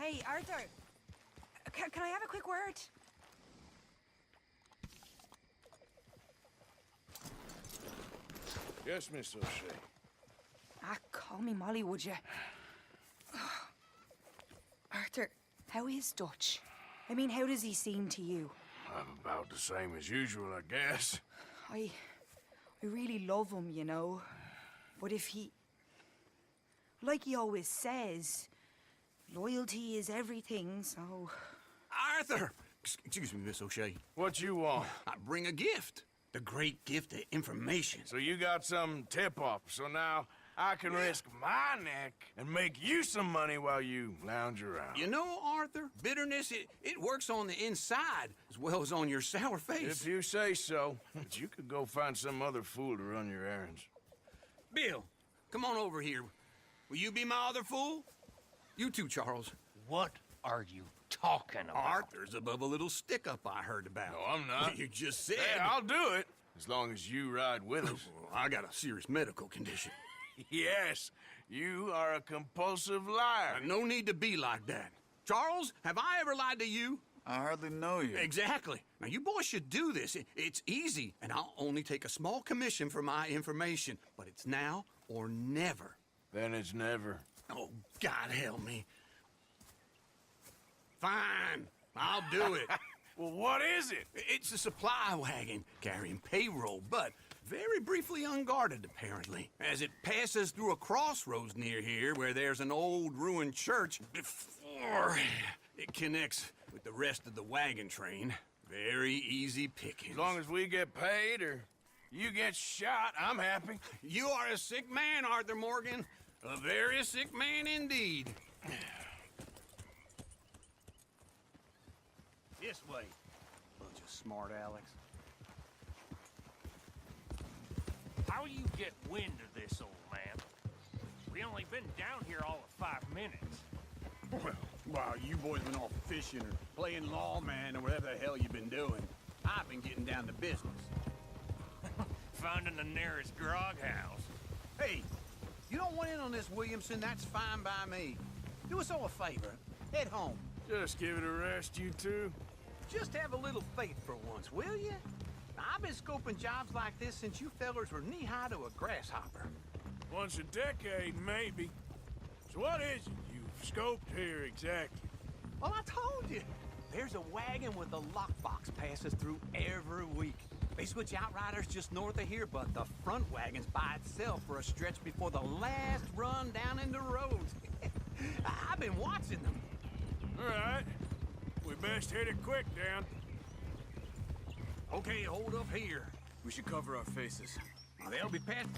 Hey, Arthur. Can I have a quick word? Yes, Miss O'Shea. Call me Molly, would you? Arthur, how is Dutch? I mean, how does he seem to you? I'm about the same as usual, I guess. I really love him, you know. But if he... Like he always says, loyalty is everything, so... Arthur! Excuse me, Miss O'Shea. What you want? I bring a gift. The great gift of information. So you got some tip-off, so now I can risk my neck and make you some money while you lounge around. You know, Arthur, bitterness, it works on the inside as well as on your sour face. If you say so. But you could go find some other fool to run your errands. Bill, come on over here. Will you be my other fool? You too, Charles. What are you talking about? Arthur's above a little stick-up I heard about. No, I'm not. You just said... Hey, I'll do it, as long as you ride with us. I got a serious medical condition. Yes, you are a compulsive liar. No need to be like that. Charles, have I ever lied to you? I hardly know you. Exactly. Now, you boys should do this. It's easy, and I'll only take a small commission for my information. But it's now or never. Then it's never. Oh, God help me. Fine, I'll do it. Well, what is it? It's a supply wagon carrying payroll, but very briefly unguarded, apparently, as it passes through a crossroads near here where there's an old ruined church before it connects with the rest of the wagon train. Very easy pickings. As long as we get paid or you get shot, I'm happy. You are a sick man, Arthur Morgan. A very sick man indeed. This way. Bunch of smart Alex. How you get wind of this, old man? We only been down here all of 5 minutes. Well, while you boys been off fishing or playing lawman or whatever the hell you've been doing, I've been getting down to business. Finding the nearest grog house. Hey, you don't want in on this, Williamson, that's fine by me. Do us all a favor. Head home. Just give it a rest, you two. Just have a little faith for once, will you? I've been scoping jobs like this since you fellers were knee-high to a grasshopper. Once a decade, maybe. So what is it you've scoped here exactly? Well, I told you. There's a wagon with a lockbox passes through every week. They switch outriders just north of here, but the front wagon's by itself for a stretch before the last run down into roads. I've been watching them. All right. We best hit it quick, Dan. Okay, hold up here. We should cover our faces. They'll be past...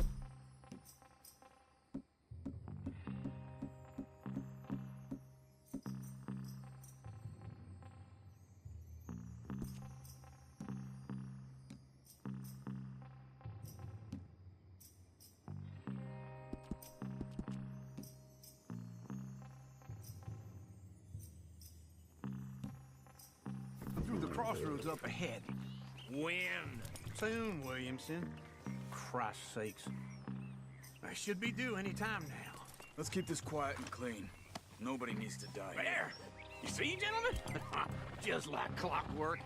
through the crossroads up ahead. When? Soon, Williamson. Christ's sakes. I should be due any time now. Let's keep this quiet and clean. Nobody needs to die. There! You see, gentlemen? Just like clockwork.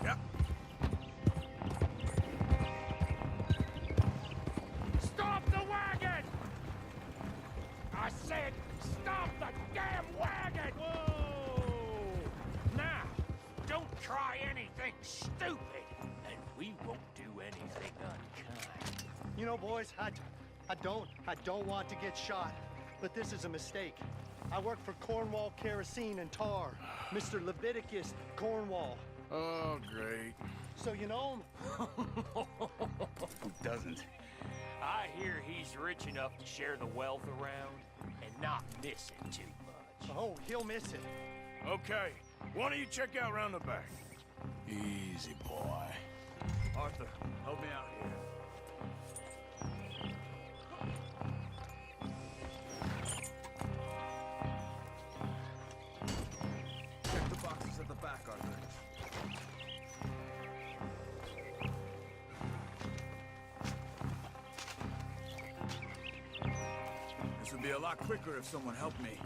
Yep. Stop the wagon! I said, stop the damn wagon! Whoa! Now, don't try anything stupid, and we won't do anything unkind. You know, boys, I don't want to get shot, but this is a mistake. I work for Cornwall Kerosene and Tar, Mr. Leviticus Cornwall. Oh, great. So you know him? Who doesn't? I hear he's rich enough to share the wealth around and not miss it too much. Oh, he'll miss it. Okay. Why don't you check out round the back? Easy, boy. Arthur, help me out here. Check the boxes at the back, Arthur. a lot quicker if someone helped me.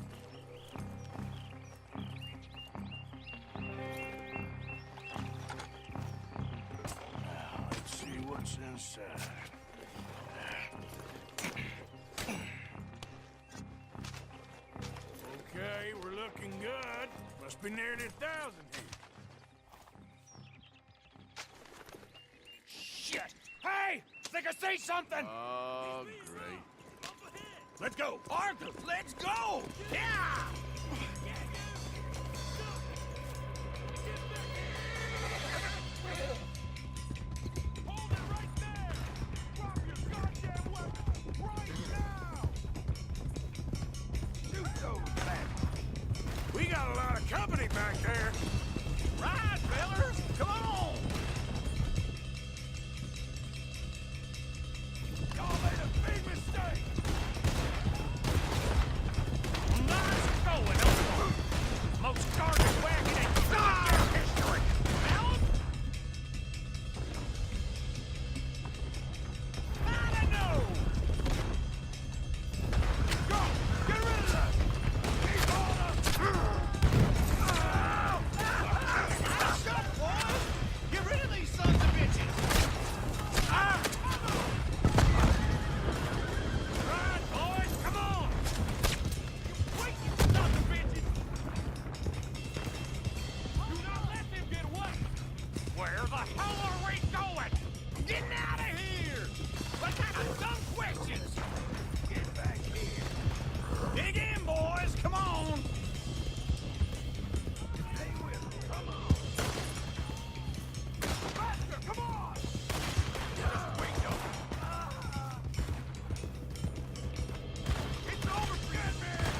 Now, let's see what's inside. Okay, we're looking good. Must be nearly 1,000 here. Shit! Hey! Think I see something! Oh, great. Let's go! Arthur, let's go! Yeah! Hold it right there! Drop your goddamn weapon right now! Shoot those bastards. We got a lot of company back there. Right, fellers! Come on! Y'all made a big mistake. Nice going, Elmo! Most garbage wagon in goddamn history! Alan? I don't know! Go! Get rid of that! Keep on us! Shut up, boys! Get rid of these sons of bitches! Right, boys, come on! Wait, you son of bitches! Do not let them get away! Where the hell are we going? Getting out of here! What kind of dumb questions? Get back here! Dig in, boys! Come on! Stay with me. Come on. Faster! Come on! It's over for you, man!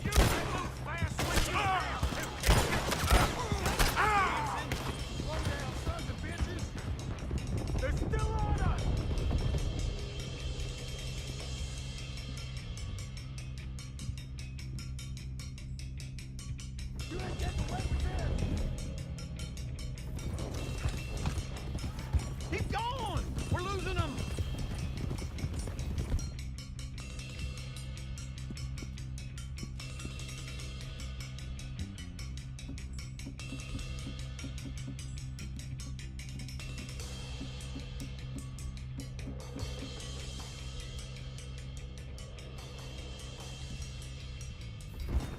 You can move fast when you have to! Slow down, sons of bitches! They're still on us! You ain't getting away with this! Keep going! We're losing them!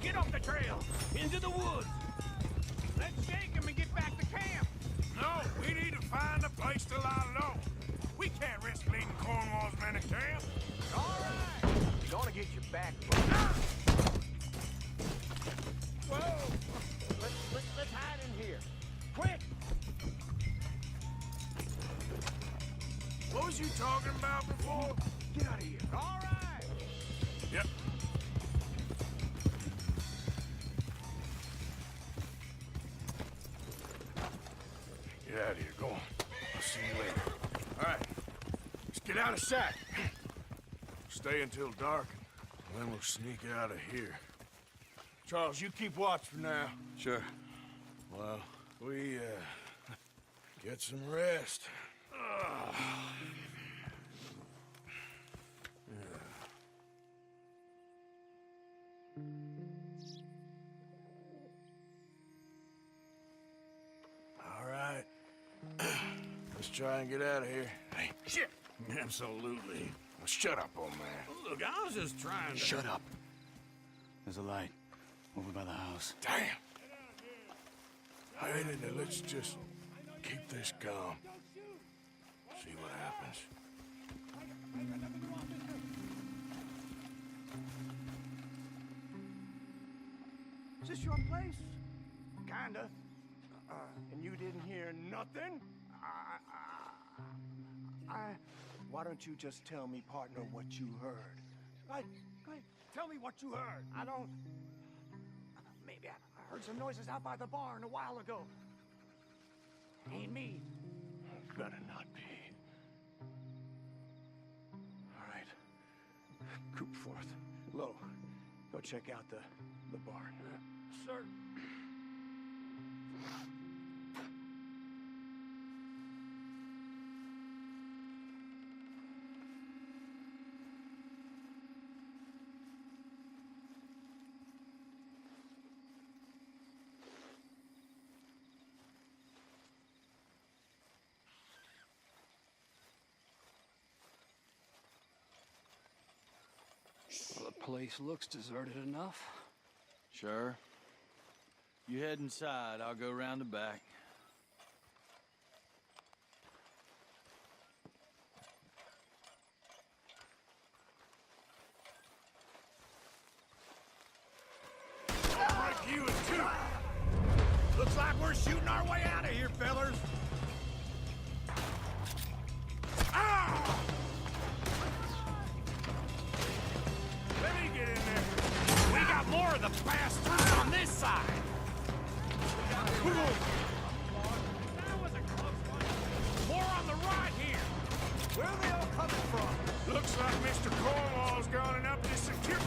Get off the trail! Into the woods! Let's shake him and get back to camp! No, we need to find a place to lie low. We can't risk leading Cornwall's men to camp. All right. You're gonna get your back broken. Whoa! Let's hide in here. Quick! What was you talking about before? Get out of here. All right. Yep. Get out of here. Go on. I'll see you later. All right. Let's get out of sight. Stay until dark, and then we'll sneak out of here. Charles, you keep watch for now. Sure. Well, we, get some rest. All right. Let's try and get out of here. Hey, shit! Absolutely. Well, shut up, old man. Look, I was just trying to... Shut up. There's a light over by the house. Damn. Hey, let's just keep this calm. See what happens. Is this your place? Kinda. And you didn't hear nothing? Why don't you just tell me, partner, what you heard? Like, tell me what you heard. I don't... Maybe I heard some noises out by the barn a while ago. Ain't me. Better not be. All right. Coop forth. Lo, go check out the barn. Sir. Place looks deserted enough. Sure. You head inside, I'll go round the back. Break you in two. Looks like we're shooting our way out of here, fellers. Ah! Let me get in there. We got more of the bastards on this side. That was a close one. More on the right here. Where are they all coming from? Looks like Mr. Cornwall's gone and up this security.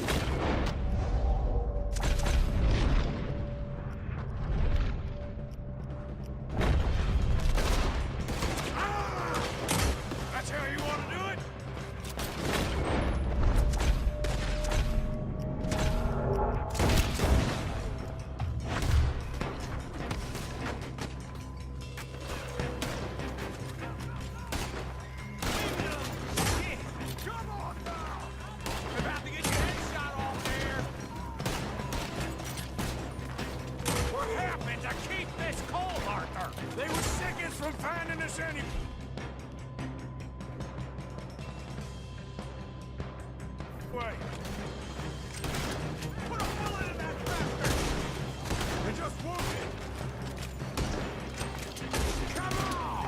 That's how you want to do it? Come on now! We're about to get your head shot off there. We're having to keep this cold, Arthur. They were seconds from finding us anyway. Wait. Put a bullet in that bastard. They just wounded. Come on!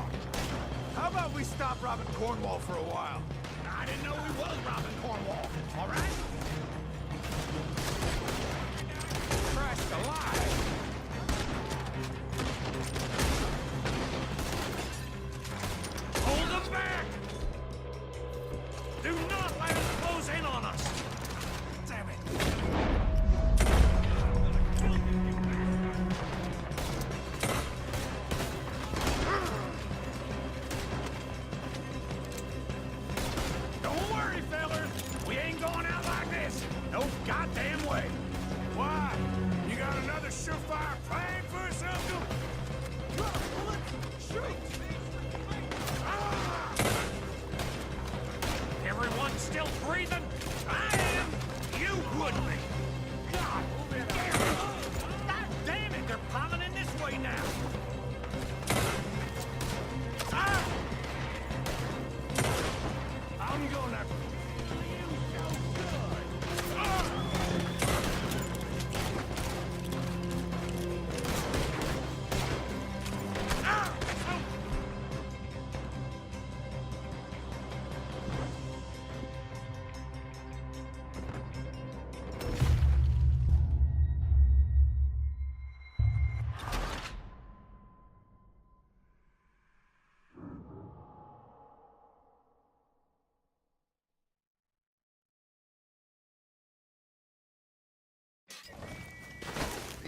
How about we stop robbing Cornwall for a while? I didn't know we was robbing Cornwall. All right? Crashed alive. Hold them back! Do not let them close in on us! Damn it! Don't worry, fellers. We ain't going out like this. No goddamn way. Why? You got another surefire plan for us, Uncle? Shoot! Ah! Everyone still breathing? I am! You wouldn't be! God damn it! God damn it! They're piling in this way now! Ah! I'm gonna...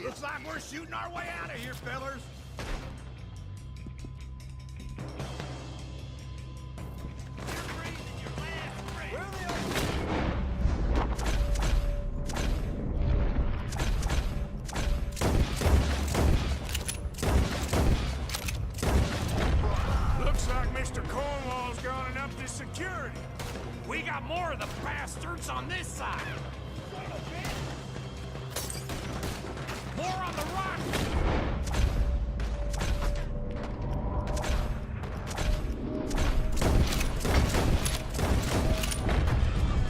Looks like we're shooting our way out of here, fellers. You're breathing your last breath. Looks like Mr. Cornwall's gone and up this security. We got more of the bastards on this side. More on the right.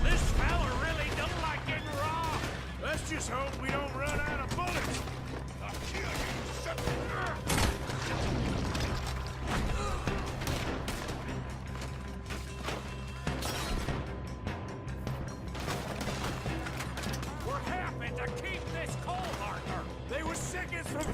This fella really don't like getting robbed. Let's just hope we don't run out of bullets. I'll kill you, son of a... We're having to keep this cold, Arthur. They were seconds from...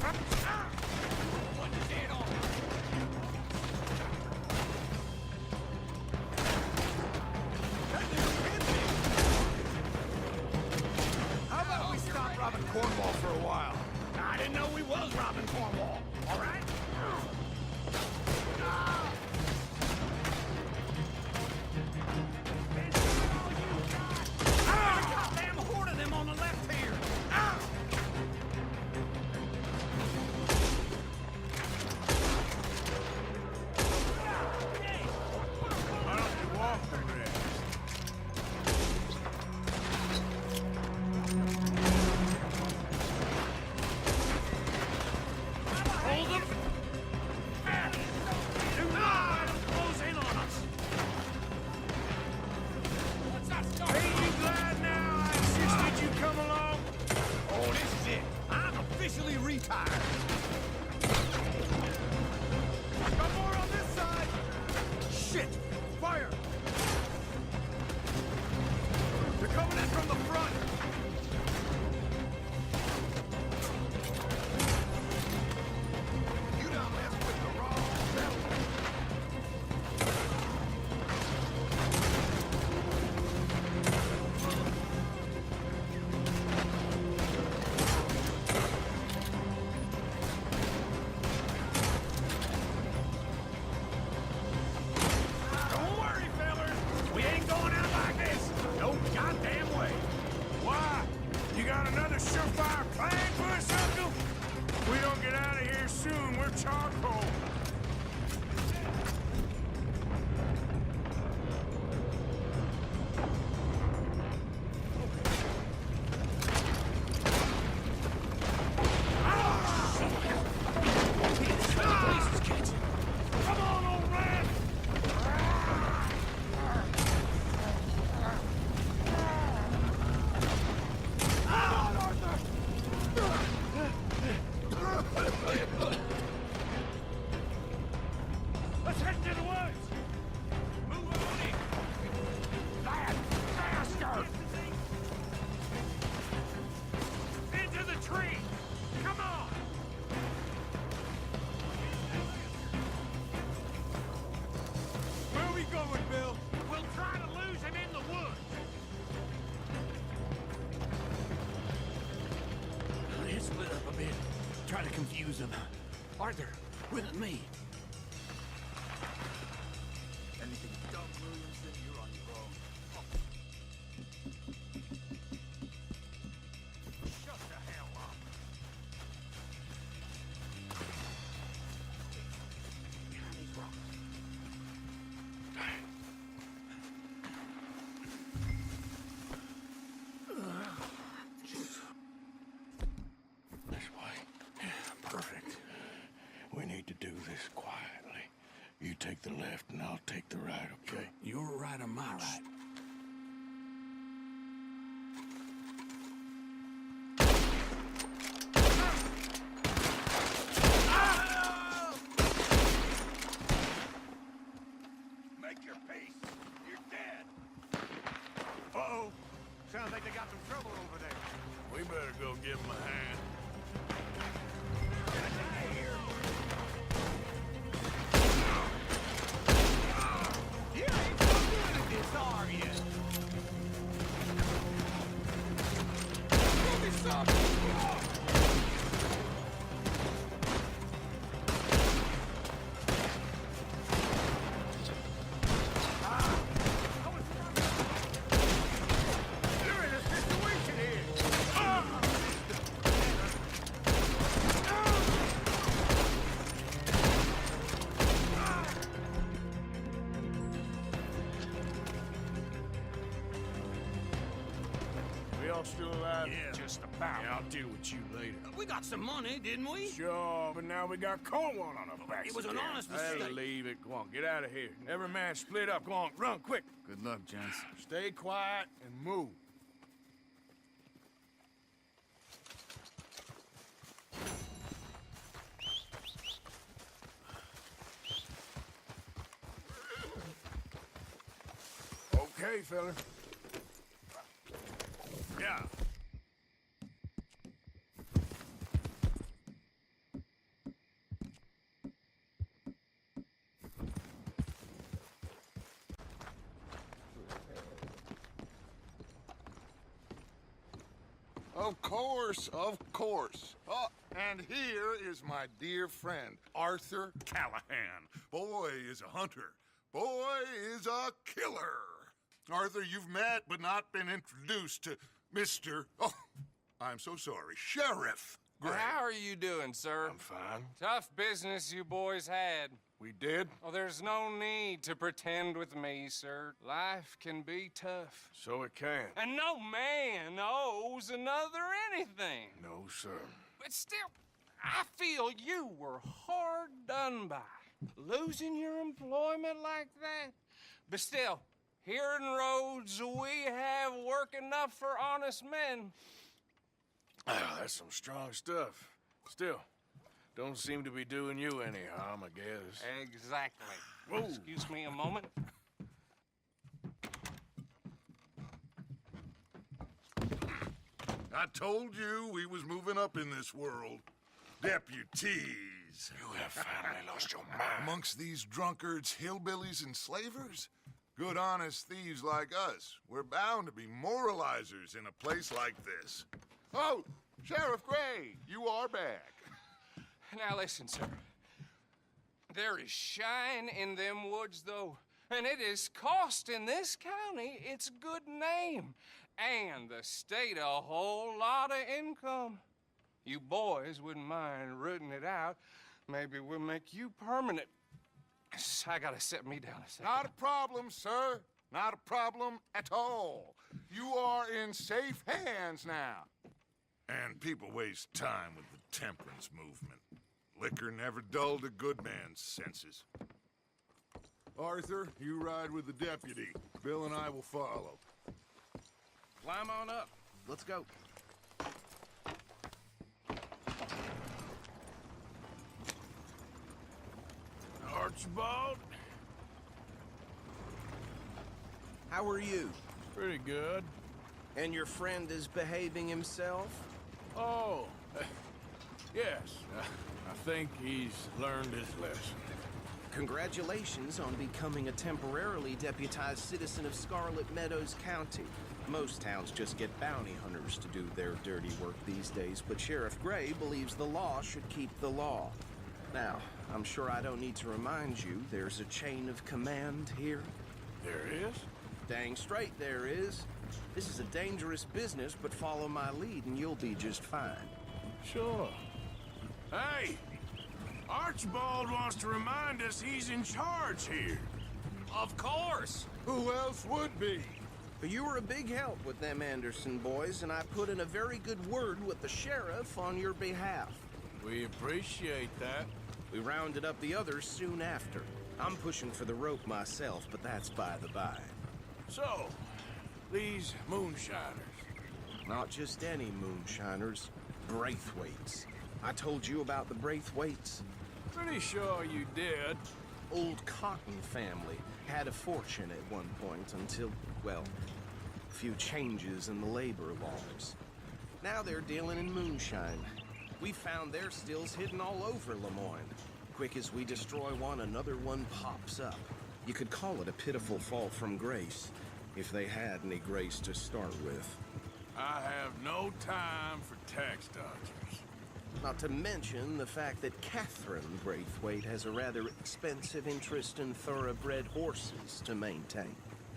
Shit! Fire! They're coming in from the front! You done messed with the wrong fella. Don't worry, fellas. We ain't going out like this. No goddamn way. Why? You got another surefire plan for us, Uncle? If we don't get out of here soon, we're charcoal. Come on, old man! Let's head to the woods! Move on in! That faster! Into the tree! Come on! Where are we going, Bill? We'll try to lose him in the woods! Let's split up a bit. Try to confuse them. Arthur, with me. Anything dumb, Williamson, you're on your own. Shut the hell up! Behind these rocks. This way. Perfect. We need to do this quietly. You take the left and I'll take the right, okay? You're right on my right. Make your peace! You're dead! Uh-oh! Sounds like they got some trouble over there. We better go give them a hand. Get out of here! You ain't so good at this, are you? Give me some! You're in a situation here! We all still alive? Yeah. Just about. Yeah, I'll deal with you later. We got some money, didn't we? Sure, but now we got Cornwall on our backs. It was an again. honest Hey, mistake. leave it. Go on, get out of here. Every man split up. Go on, run quick. Good luck, gents. Stay quiet and move. Okay, fella. Yeah. Of course, of course. Oh, and here is my dear friend, Arthur Callahan. Boy is a hunter. Boy is a killer. Arthur, you've met but not been introduced to Mr. Oh, I'm so sorry, Sheriff Gray. How are you doing, sir? I'm fine. Tough business you boys had. We did? Oh, there's no need to pretend with me, sir. Life can be tough. So it can. And no man owes another anything. No, sir. But still, I feel you were hard done by. Losing your employment like that. But still, here in Rhodes, we have work enough for honest men. Ah, that's some strong stuff. Still, don't seem to be doing you any harm, I guess. Exactly. Excuse me a moment. I told you we was moving up in this world. Deputies. You have finally lost your mind. Amongst these drunkards, hillbillies, and slavers? Good, honest thieves like us. We're bound to be moralizers in a place like this. Oh, Sheriff Gray, you are back. Now listen, sir. There is shine in them woods, though, and it is costing this county its good name and the state a whole lot of income. You boys wouldn't mind rooting it out. Maybe we'll make you permanent. I gotta set me down a second. Not a problem, sir. Not a problem at all. You are in safe hands now. And people waste time with the temperance movement. Liquor never dulled a good man's senses. Arthur, you ride with the deputy. Bill and I will follow. Climb on up. Let's go. Archibald? How are you? Pretty good. And your friend is behaving himself? Oh, yes. I think he's learned his lesson. Congratulations on becoming a temporarily deputized citizen of Scarlet Meadows County. Most towns just get bounty hunters to do their dirty work these days, but Sheriff Gray believes the law should keep the law. Now, I'm sure I don't need to remind you there's a chain of command here. There is? Dang straight there is. This is a dangerous business, but follow my lead and you'll be just fine. Sure. Hey! Archibald wants to remind us he's in charge here. Of course. Who else would be? You were a big help with them Anderson boys, and I put in a very good word with the sheriff on your behalf. We appreciate that. We rounded up the others soon after. I'm pushing for the rope myself, but that's by the by. So, these moonshiners. Not just any moonshiners, Braithwaites. I told you about the Braithwaites. Pretty sure you did. Old Cotton family had a fortune at one point until, well, a few changes in the labor laws. Now they're dealing in moonshine. We found their stills hidden all over Lemoyne. Quick as we destroy one, another one pops up. You could call it a pitiful fall from grace, if they had any grace to start with. I have no time for tax dodgers. Not to mention the fact that Catherine Braithwaite has a rather expensive interest in thoroughbred horses to maintain.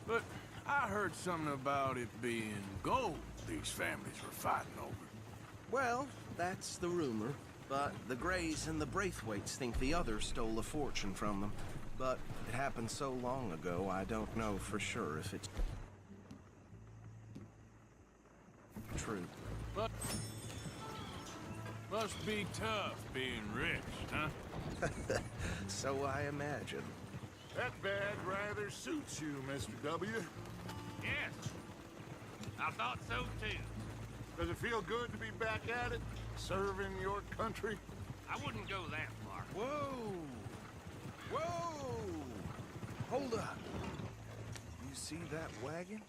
But I heard something about it being gold these families were fighting over. Well, that's the rumor. But the Grays and the Braithwaites think the others stole a fortune from them. But it happened so long ago, I don't know for sure if it's true. But must be tough being rich, huh? So I imagine. That badge rather suits you, Mr. W. Yes. I thought so, too. Does it feel good to be back at it? Serving your country? I wouldn't go that far. Whoa! Whoa! Hold up. You see that wagon?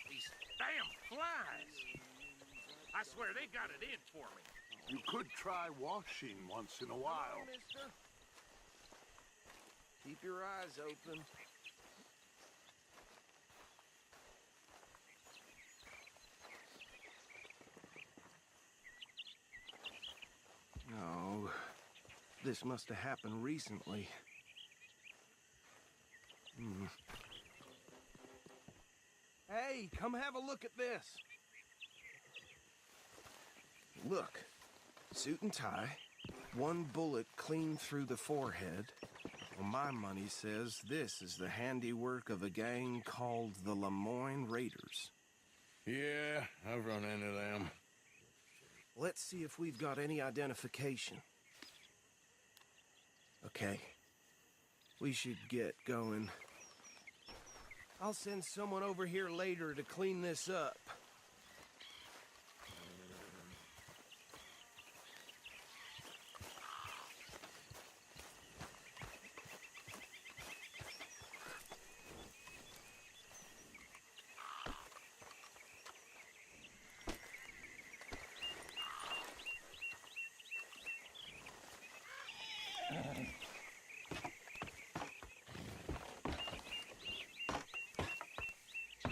These damn flies. I swear they got it in for me. You could try washing once in a while. Mister. Keep your eyes open. No, this must have happened recently. Hey, come have a look at this. Look, suit and tie, one bullet clean through the forehead. Well, my money says this is the handiwork of a gang called the Lemoyne Raiders. Yeah, I've run into them. Let's see if we've got any identification. Okay, we should get going. I'll send someone over here later to clean this up.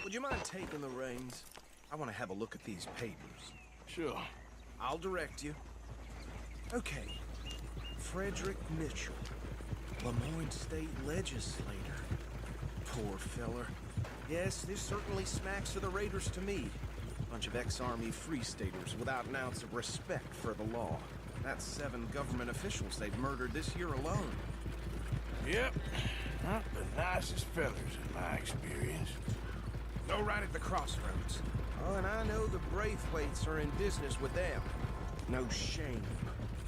Would you mind taking the reins? I want to have a look at these papers. Sure. I'll direct you. Okay. Frederick Mitchell, Lemoyne State Legislator. Poor feller. Yes, this certainly smacks of the Raiders to me. Bunch of ex-Army Free Staters without an ounce of respect for the law. That's 7 government officials they've murdered this year alone. Yep. Not the nicest fellers in my experience. Go right at the crossroads. Oh, and I know the Braithwaites are in business with them. No shame.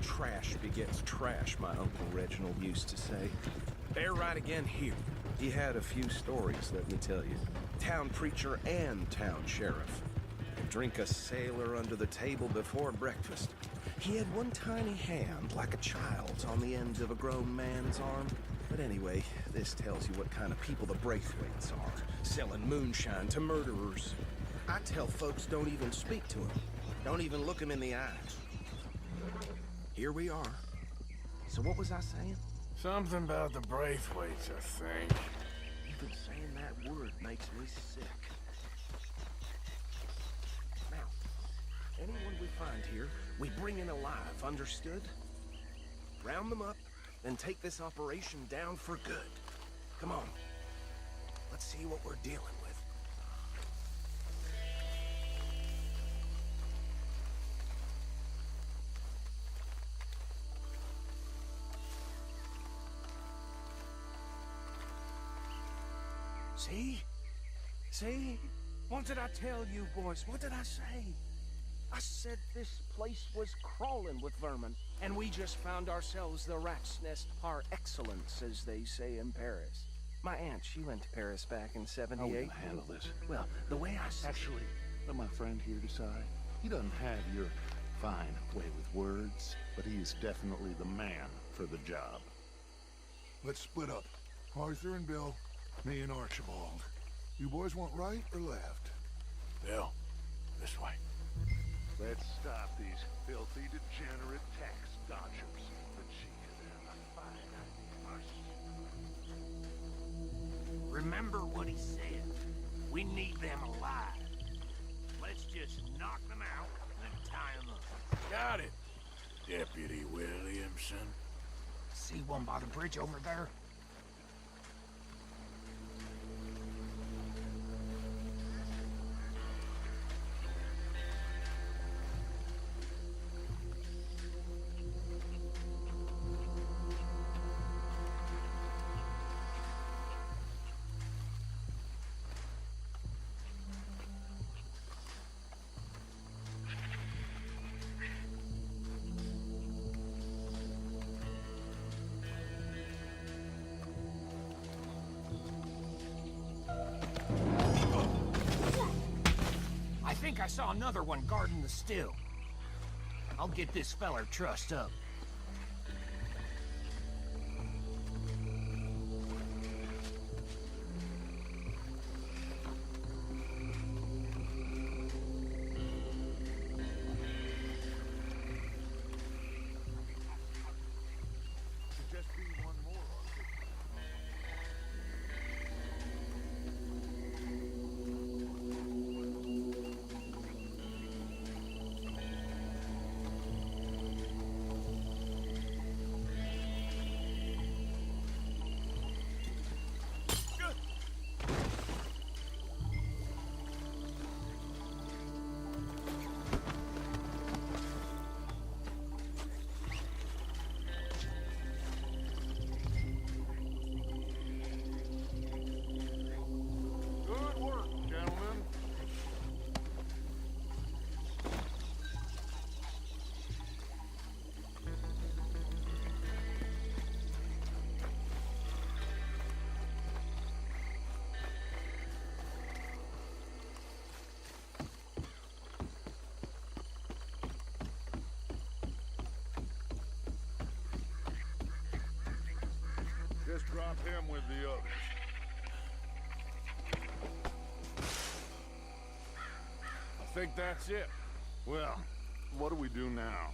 Trash begets trash, my Uncle Reginald used to say. They're right again here. He had a few stories, let me tell you. Town preacher and town sheriff. Drink a sailor under the table before breakfast. He had one tiny hand, like a child's, on the end of a grown man's arm. But anyway, this tells you what kind of people the Braithwaites are. Selling moonshine to murderers. I tell folks don't even speak to them. Don't even look them in the eyes. Here we are. So what was I saying? Something about the Braithwaites, I think. Even saying that word makes me sick. Now, anyone we find here, we bring in alive, understood? Round them up, then take this operation down for good. Come on. Let's see what we're dealing with. See? See? What did I tell you, boys? What did I say? I said this place was crawling with vermin, and we just found ourselves the rat's nest par excellence, as they say in Paris. My aunt, she went to Paris back in '78. How are we gonna handle this? Well, the way I... Actually, let my friend here decide. He doesn't have your fine way with words, but he is definitely the man for the job. Let's split up. Arthur and Bill, me and Archibald. You boys want right or left? Bill, this way. Let's stop these filthy, degenerate tax dodgers. The cheek of them, a fine idea. Remember what he said. We need them alive. Let's just knock them out and tie them up. Got it, Deputy Williamson. See one by the bridge over there? I think I saw another one guarding the still. I'll get this feller trussed up. Just be one more, Arthur. drop him with the others. I think that's it. Well, what do we do now?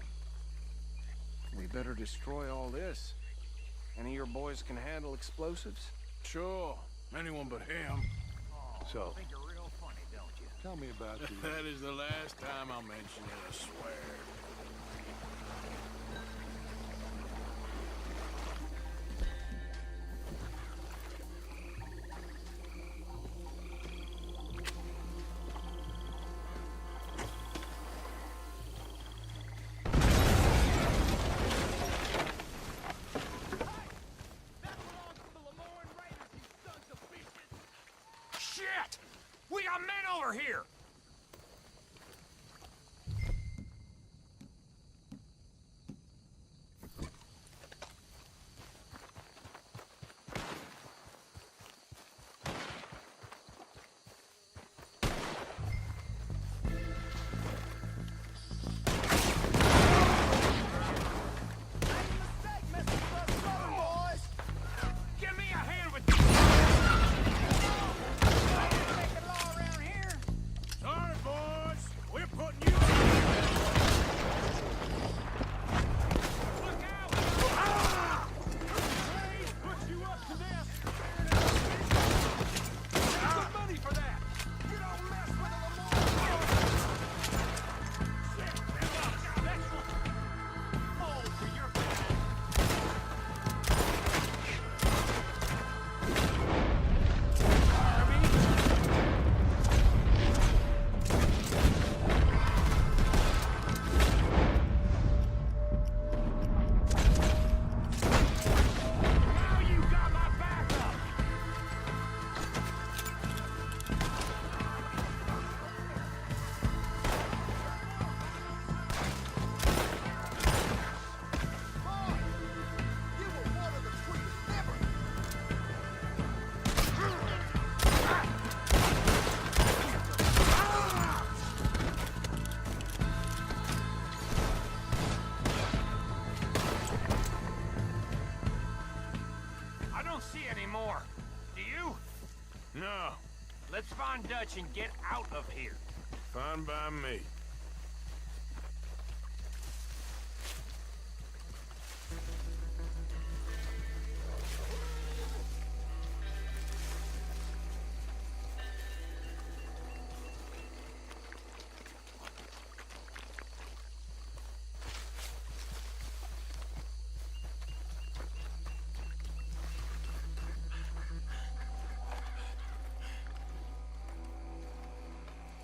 We better destroy all this. Any of your boys can handle explosives? Sure. Anyone but him. So, Think you're real funny, don't you? tell me about the... That is the last time I'll mention it, I swear. Shit! We got men over here! Give me a hand with Sorry, boys. We're putting you Look out! Ah! Put you up to this! Good money for that! You don't mess with the Lamar! Shit! That's oh, for your Now you got my backup! You were one of the sweetest ever! I don't see any more. Do you? No. Let's find Dutch and get out of here. Fine by me.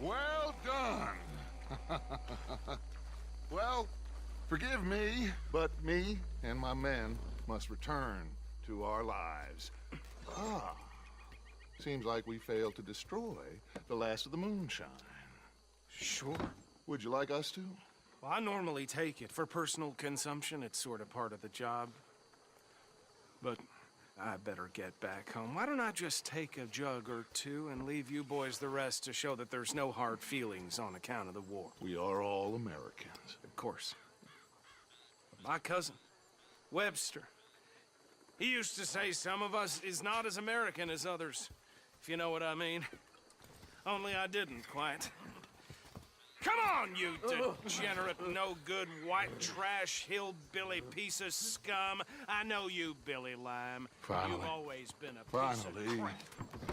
Well done! Well, forgive me, but me and my men must return to our lives. Ah, seems like we failed to destroy the last of the moonshine. Sure. Would you like us to? Well, I normally take it. For personal consumption, it's sort of part of the job. But I better get back home. Why don't I just take a jug or two and leave you boys the rest to show that there's no hard feelings on account of the war? We are all Americans. Of course. My cousin, Webster, he used to say some of us is not as American as others, if you know what I mean. Only I didn't quite. Come on, you degenerate, no-good, white trash, hillbilly piece of scum. I know you, Billy Lime. Finally. You've always been a piece of Finally. crap.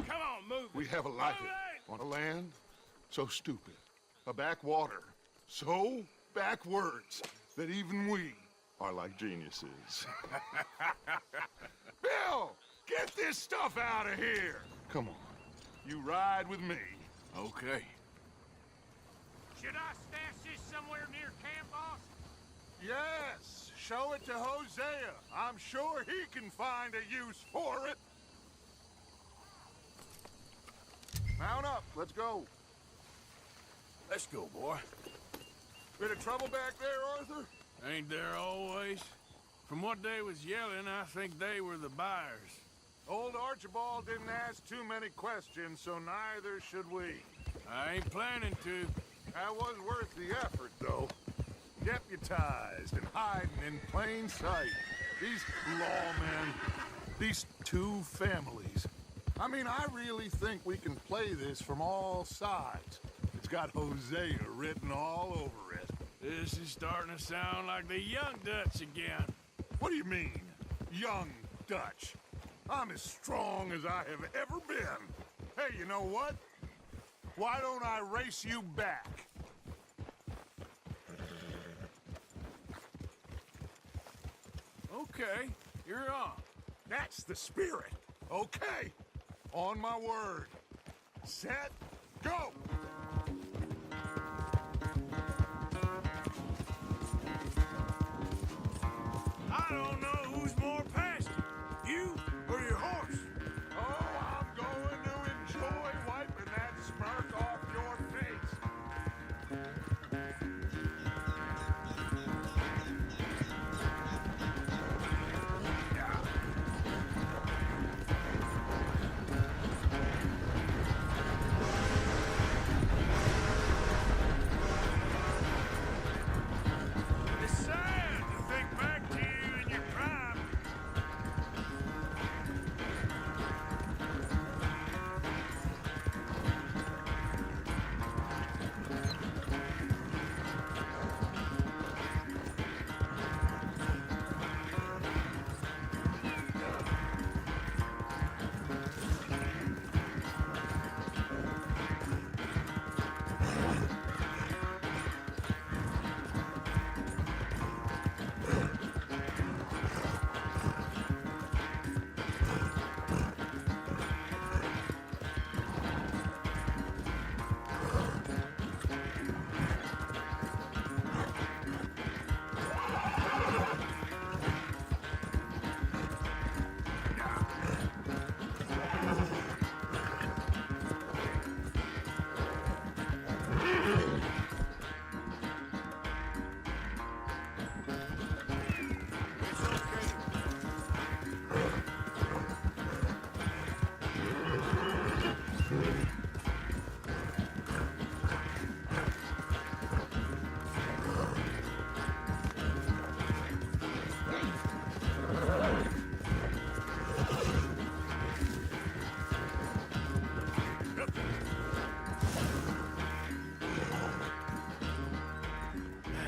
Come on, move We it. have a life Move it! on a land so stupid, a backwater so backwards that even we are like geniuses. Bill, get this stuff out of here! Come on, you ride with me. Okay. Should I stash this somewhere near camp, boss? Yes, show it to Hosea. I'm sure he can find a use for it. Mount up, let's go. Let's go, boy. Bit of trouble back there, Arthur? Ain't there always? From what they was yelling, I think they were the buyers. Old Archibald didn't ask too many questions, so neither should we. I ain't planning to. That was worth the effort, though. Deputized and hiding in plain sight. These lawmen, These two families. I mean, I really think we can play this from all sides. It's got Hosea written all over it. This is starting to sound like the Young Dutch again. What do you mean, young Dutch? I'm as strong as I have ever been. Hey, you know what? Why don't I race you back? Okay, you're on. That's the spirit. Okay. On my word. Set, go! I don't know who's more passionate, you or your horse. Oh, I'm going to enjoy wiping that smirk off your face. It's sad to think back to you in your prime.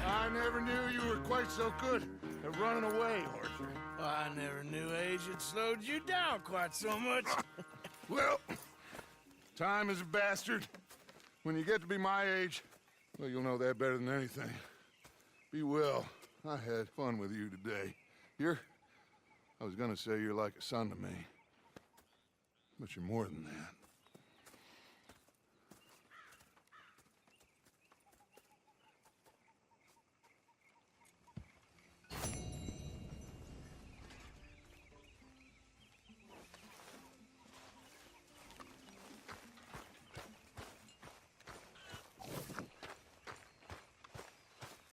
I never knew you were quite so good at running away, Arthur. I never knew age had slowed you down quite so much. Well, time is a bastard. When you get to be my age, well, you'll know that better than anything. Be well. I had fun with you today. I was gonna say you're like a son to me. But you're more than that.